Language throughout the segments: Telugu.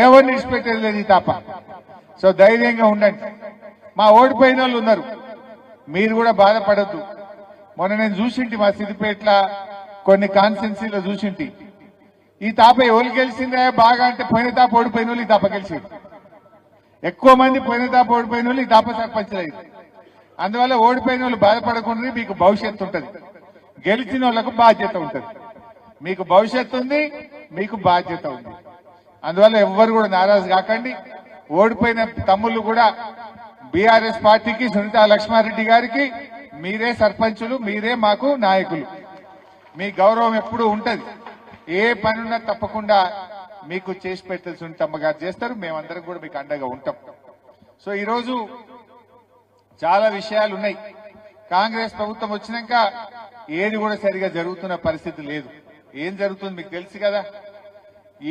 ఎవరిని విడిచిపెట్టేది లేదు ఈ తాప. సో ధైర్యంగా ఉండండి. మా ఓడిపోయిన వాళ్ళు ఉన్నారు, మీరు కూడా బాధపడద్దు. మొన్న నేను చూసింటి మా సిద్దిపేటల కొన్ని కాన్స్టిట్యున్సీలో చూసింటి. ఈ తాప ఎవరు గెలిచిందే బాగా అంటే పోయిన తాప ఓడిపోయిన వాళ్ళు ఈ తాప గెలిచింది. ఎక్కువ మంది పోయిన తాప ఓడిపోయిన వాళ్ళు ఈ తాప సర్పంచ్లు అయింది. అందువల్ల ఓడిపోయిన వాళ్ళు బాధపడకుండా మీకు భవిష్యత్తు ఉంటుంది, గెలిచిన వాళ్ళకు బాధ్యత ఉంటుంది. మీకు భవిష్యత్తు ఉంది, మీకు బాధ్యత ఉంది. అందువల్ల ఎవ్వరు కూడా నారాజు కాకండి. ఓడిపోయిన తమ్ముళ్ళు కూడా బీఆర్ఎస్ పార్టీకి, సునీతా లక్ష్మారెడ్డి గారికి మీరే సర్పంచులు, మీరే మాకు నాయకులు. మీ గౌరవం ఎప్పుడూ ఉంటది. ఏ పనున్నా తప్పకుండా మీకు చేసి పెట్టాల్సి సునీతమ్మ గారు చేస్తారు. మేమందరం కూడా మీకు అండగా ఉంటాం. సో ఈరోజు చాలా విషయాలు ఉన్నాయి. కాంగ్రెస్ ప్రభుత్వం వచ్చినాక ఏది కూడా సరిగా జరుగుతున్న పరిస్థితి లేదు. ఏం జరుగుతుంది మీకు తెలుసు కదా.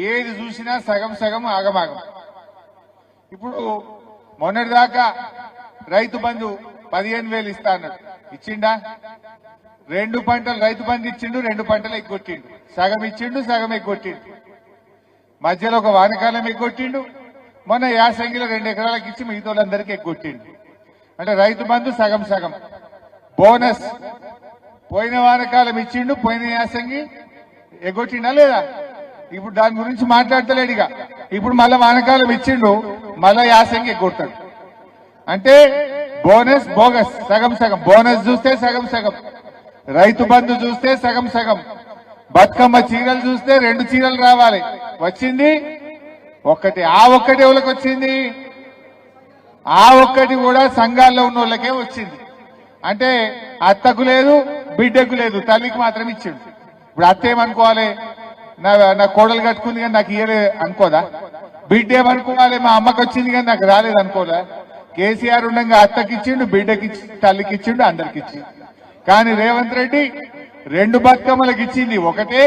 ఏది చూసినా సగం సగం ఆగమాగం. ఇప్పుడు మొన్నటిదాకా రైతు బంధు 15,000 ఇస్తా అన్నాడు, ఇచ్చిండా? 2 పంటలు రైతు బంధు ఇచ్చిండు, 2 పంటలు ఎగ్గొట్టిండు. సగం ఇచ్చిండు, సగం ఎగ్గొట్టిండు. మధ్యలో ఒక వానకాలం ఎగ్గొట్టిండు. మొన్న యాసంగిలో 2 ఎకరాలకు ఇచ్చి మిగతా వాళ్ళందరికీ ఎగ్గొట్టిండు. అంటే రైతు బంధు సగం సగం. బోనస్ పోయిన వానకాలం ఇచ్చిండు, పోయిన యాసంగి ఎగ్గొట్టిండా లేదా? ఇప్పుడు దాని గురించి మాట్లాడతలేడుగా. ఇప్పుడు మళ్ళా వానకాలం ఇచ్చిండు, మళ్ళా యాసంగి ఎగ్గొడతాడు. అంటే బోనస్ బోగస్, సగం సగం. బోనస్ చూస్తే సగం సగం, రైతు బంధు చూస్తే సగం సగం, బతుకమ్మ చీరలు చూస్తే 2 చీరలు రావాలి, వచ్చింది ఒక్కటి. ఆ ఒక్కటి ఎవరికి వచ్చింది? ఆ ఒక్కటి కూడా సంఘాల్లో ఉన్న వాళ్ళకే వచ్చింది. అంటే అత్తకు లేదు, బిడ్డకు లేదు, తల్లికి మాత్రం ఇచ్చిండు. ఇప్పుడు అత్త ఏమనుకోవాలి? నా కోడలు కట్టుకుంది కానీ నాకు ఇయ్యలే అనుకోదా? బిడ్డ ఏమనుకోవాలి? మా అమ్మకి వచ్చింది కానీ నాకు రాలేదు అనుకోదా? కేసీఆర్ ఉండగా అత్తకి ఇచ్చిండు, బిడ్డకి తల్లికి ఇచ్చిండు, అందరికి ఇచ్చిండు. కానీ రేవంత్ రెడ్డి 2 బతుకమ్మలకు ఇచ్చింది ఒకటే.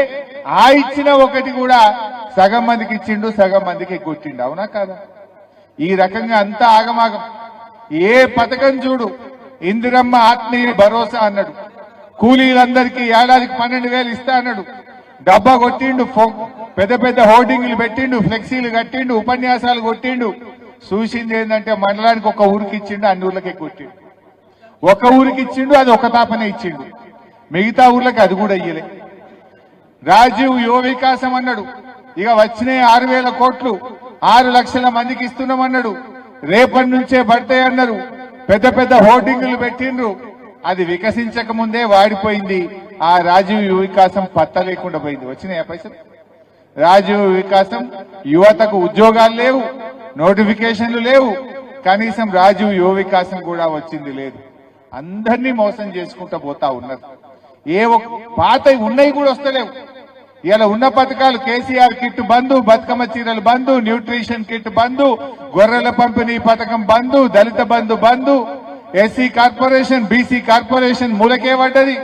ఆ ఇచ్చిన ఒకటి కూడా సగం మందికి ఇచ్చిండు, సగం మందికి కొట్టిండు. అవునా కాదా? ఈ రకంగా అంతా ఆగమాగం. ఏ పథకం చూడు, ఇందిరమ్మ ఆత్మీయ భరోసా అన్నాడు, కూలీలందరికీ ఏడాదికి 12,000 ఇస్తా అన్నాడు, డబ్బా కొట్టిండు, పెద్ద పెద్ద హోర్డింగ్లు పెట్టిండు, ఫ్లెక్సీలు కట్టిండు, ఉపన్యాసాలు కొట్టిండు. చూసింది ఏంటంటే మండలానికి ఒక ఊరికి ఇచ్చిండు, అన్ని ఊర్లకే కొట్టిండు. ఒక ఊరికి ఇచ్చిండు, అది ఒక తాపనే ఇచ్చిండు, మిగతా ఊర్లకి అది కూడా ఇయ్యలే. రాజీవ్ యువ వికాసం అన్నాడు, ఇక వచ్చినాయి 6,000 కోట్లు, 6 లక్షల మందికి ఇస్తున్నామన్నాడు, రేపటి నుంచే పడతాయి అన్నారు. పెద్ద పెద్ద హోర్డింగ్లు పెట్టిండ్రు, అది వికసించక ముందే వాడిపోయింది. ఆ రాజీవ్ యువ వికాసం పత్త లేకుండా పోయింది. వచ్చినాయా పైసలు? రాజీవ్ వికాసం యువతకు ఉద్యోగాలు లేవు, నోటిఫికేషన్లు లేవు, కనీసం రాజీవ్ యువ వికాసం కూడా వచ్చింది లేదు. అందరినీ మోసం చేసుకుంటూ పోతా ఉన్నారు. ఏ పాత ఉన్నాయి కూడా వస్తలేవు. ఇలా ఉన్న పథకాలు కేసీఆర్ కిట్ బంధు, బతుకమ్మ చీరలు బంధు, న్యూట్రిషన్ కిట్ బంధు, గొర్రెల పంపిణీ పథకం బంధు, దళిత బంధు బంధు, ఎస్సీ కార్పొరేషన్, బీసీ కార్పొరేషన్ మూలకే పడ్డది.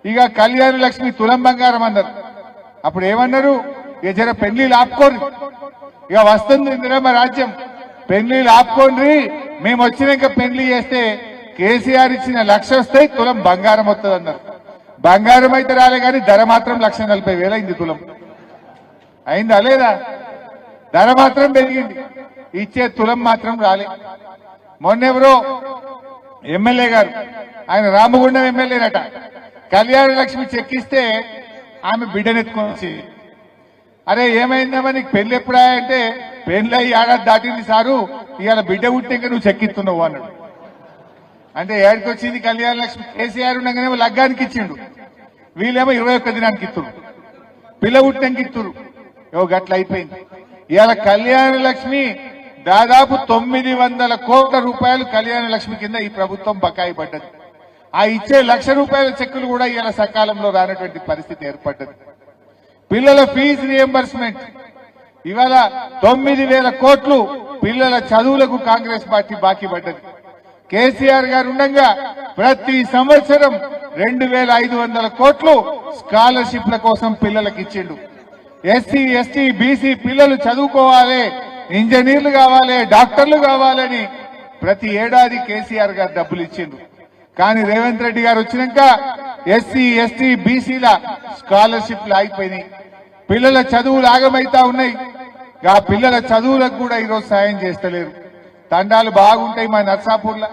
ఇక కళ్యాణ లక్ష్మి తులం బంగారం అన్నారు. అప్పుడు ఏమన్నారు? ఇక జర పెళ్లిళ్ళు ఆపుకోండి, ఇక వస్తుంది ఇందిరమ్మ రాజ్యం, పెళ్లిళ్ళు ఆపుకోండి, మేము వచ్చినాక పెళ్లి చేస్తే కేసీఆర్ ఇచ్చిన 1,00,000 వస్తాయి, తులం బంగారం వస్తుంది అన్నారు. బంగారం అయితే రాలే కానీ ధర మాత్రం 1,40,000 అయింది. తులం అయిందా లేదా? ధర మాత్రం పెరిగింది, ఇచ్చే తులం మాత్రం రాలే. మొన్నెవరో ఎమ్మెల్యే గారు, ఆయన రామగుండం ఎమ్మెల్యేనట, కళ్యాణ లక్ష్మి చెక్కిస్తే ఆమె బిడ్డనెత్తుకొచ్చి, అరే ఏమైందమ్మా నీకు పెళ్లి ఎప్పుడా అంటే, పెళ్లి 1 ఏడాది దాటింది సారు, ఇవాళ బిడ్డ పుట్టినాక నువ్వు చెక్కిస్తున్నావు అన్నాడు. అంటే ఏడికి వచ్చింది కళ్యాణ లక్ష్మి? కేసీఆర్ ఉండగానేమో లగ్గానికి ఇచ్చిండు, వీళ్ళేమో 21 దినానికి ఇస్తురు, పిల్ల పుట్టినానికి ఇస్తురు. గట్ల అయిపోయింది. ఇవాళ కళ్యాణ లక్ష్మి దాదాపు 900 కోట్ల రూపాయలు కళ్యాణ లక్ష్మి కింద ఈ ప్రభుత్వం బకాయి పడ్డది. ఆ ఇచ్చే 1,00,000 రూపాయల చెక్కులు కూడా ఇవాళ సకాలంలో రానటువంటి పరిస్థితి ఏర్పడ్డది. పిల్లల ఫీజు రియంబర్స్మెంట్ ఇవాళ 9,000 కోట్లు పిల్లల చదువులకు కాంగ్రెస్ పార్టీ బాకీ పడ్డది. కేసీఆర్ గారు ఉండగా ప్రతి సంవత్సరం 2,500 కోట్లు స్కాలర్షిప్ల కోసం పిల్లలకు ఇచ్చిండు. ఎస్సీ ఎస్టీ బీసీ పిల్లలు చదువుకోవాలి, ఇంజనీర్లు కావాలి, డాక్టర్లు కావాలని ప్రతి ఏడాది కేసీఆర్ గారు డబ్బులు ఇచ్చిండు. కానీ రేవంత్ రెడ్డి గారు వచ్చినాక ఎస్సీ ఎస్టీ బీసీల స్కాలర్షిప్లు ఆగిపోయినాయి, పిల్లల చదువులు ఆగమైతా ఉన్నాయి. ఆ పిల్లల చదువులకు కూడా ఈరోజు సాయం చేస్తలేరు. తండాలు బాగుంటాయి మా నర్సాపూర్లో,